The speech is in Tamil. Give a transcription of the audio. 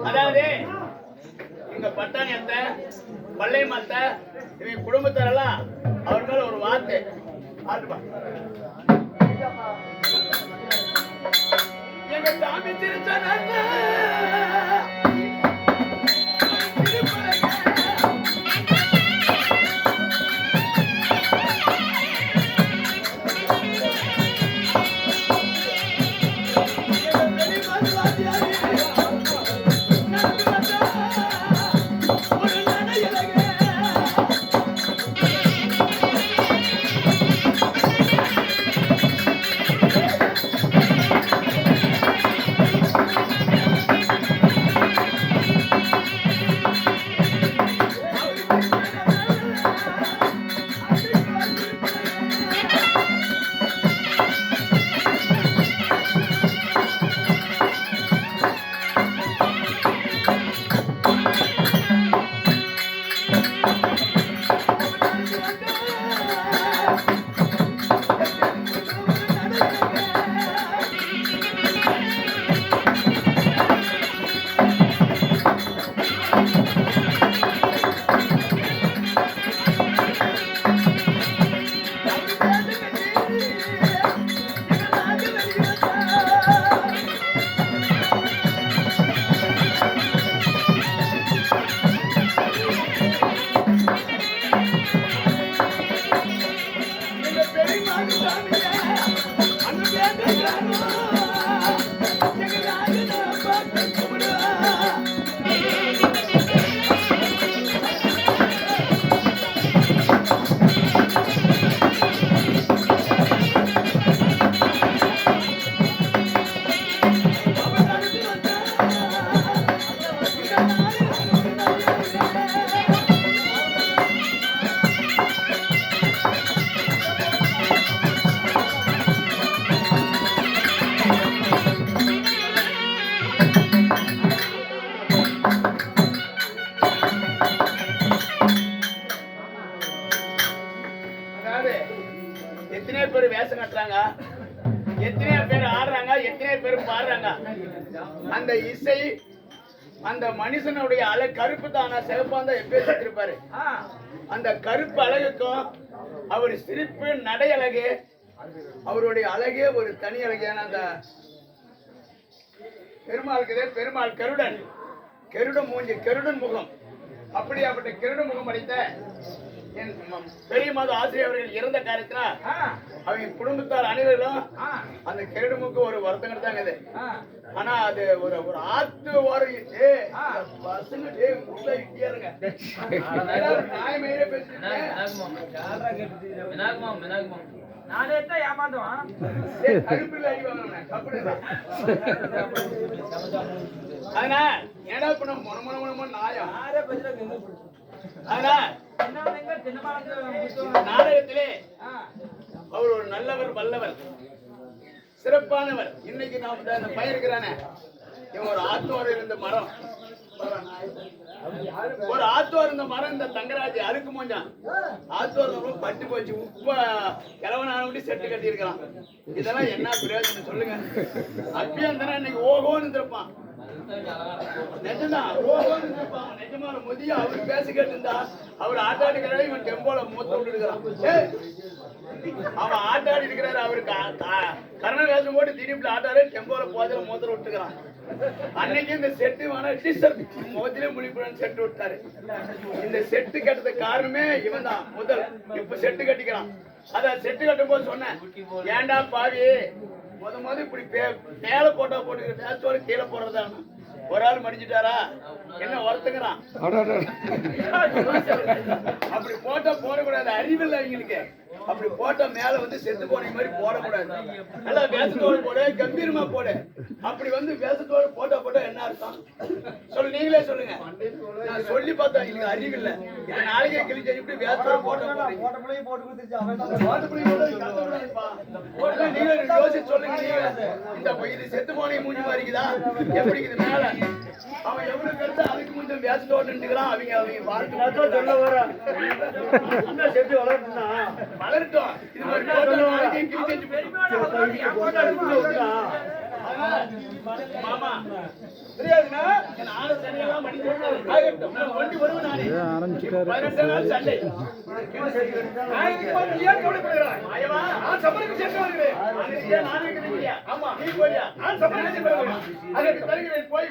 அதாவது எங்க பட்டாணி அத்தை பள்ளையம் அத்தை இவங்க குடும்பத்தாரெல்லாம் அவர் மேல ஒரு வார்த்தை எங்க சாமி திருச்சா எத்தனை பேர் வேஷம் கட்டுறாங்க, எத்தனை பேர் ஆடுறாங்க, எத்தனை பேர் பாடுறாங்க. அந்த இசை அந்த மனுஷனுடைய அழகு கருப்பு தானா சிவப்பாந்தா எப்பயும் இருப்பாரு. அந்த கருப்பு அழகுக்கும் அவர் சிரிப்பு நடை அழகு அவருடைய அழகே ஒரு தனி அழகான அந்த பெருமாளுக்குதே பெருமாள் கருடன் கருடன் மூஞ்சி கருடன் முகம் அப்படியாப்பட்ட கருட முகம் அடைத்த என் பெரிய மாத ஆசிரியர் அவர்கள் இறந்த காரியத்தினால் அவங்க குடும்பத்தார் அனைவரும் அந்த கருடமுக்கு ஒரு வருத்தம் எடுத்தாங்க. இது ஆனா அது ஒரு ஒரு ஆத்து ஓரம் பசங்க நியாயமையிலே நானே தான் ஏமாந்தோம். அதனால ஏடா பண்ண மொன நாயம் நாடகத்திலே அவர் ஒரு நல்லவர் வல்லவர் சிறப்பானவர். இன்னைக்கு நாம் இந்த பையன் இருக்கிறானே இவன் ஒரு ஆத்தோர் இருந்த மரம் ஒரு ஆத்தோர் இருந்த மரம் இந்த தங்கராஜ் அழுக்கு மோஞ்சான் ஆத்தோர் பட்டு போச்சு உப்ப கிழவனானபடி செட்டு கட்டி இருக்கலாம். இதெல்லாம் என்ன பிரயோஜனம் சொல்லுங்க. அப்பயும் தானே இன்னைக்கு ஓகோன்னு இருப்பான். நிஜம்தான். ரோஹோன்னு இருப்பான். நிஜமான முதிய அவர் பேச கேட்டிருந்தா அவர் ஆட்டாடிக்கிறாரு, இவன் டெம்போல மூத்த விட்டுருக்கிறான். அவன் ஆட்டாடி இருக்கிறாரு, அவரு கரண வேஷம் போட்டு திடீர்னு ஆட்டாரு, டெம்போல போதில மூத்த விட்டுக்கிறான். அன்னைக்கு இந்த செட்டு வேணா டீசர் முகத்திலே முடிப்புன்னு செட்டு விட்டாரு. இந்த செட்டு கட்டுறதுக்கு காரணமே இவன் தான் முதல். இப்ப செட்டு கட்டிக்கிறான். அதான் செட்டு கட்டும் போது சொன்னேன், ஏண்டா பாவி முத இப்படி மேல போட்டா போட்டுக்கிற பேச்சோட கீழே போடுறதா. ஒரு ஆள் மடிஞ்சிட்டாரா என்ன ஒருத்துக்கிறான். அப்படி போட்டா போடக்கூடாது, அறிவில்லை அவங்களுக்கு. அப்படி போட்டா மேல வந்து செத்து போன மாதிரி போடக்கூடாது. நல்லா வேஷத்தோடு போட, கம்பீரமா போட. அப்படி வந்து வேஷத்தோடு போட்டா என்ன அர்த்தம் சொல்லு, நீங்களே சொல்லுங்க. நான் சொல்லி பார்த்தா எங்களுக்கு அறிவில்லை. இது நாளைக்கே கிழிச்சு இப்படி வேஷத்தோட போட்டா நீங்க யோசிச்சு சொல்லுங்க. இந்த இது செத்து போன மூஞ்சி மாதிரிக்குதா எப்படி இது மேல அவன் எவ்வளவு பெருசா அதுக்கு கொஞ்சம் வேஷத்தோடு நின்றுக்கிறான். அவங்க வாழ்க்கை சொல்ல வர செத்து வளரட்டும். இது மாதிரி மாமா தெரியாதுன்னா போய்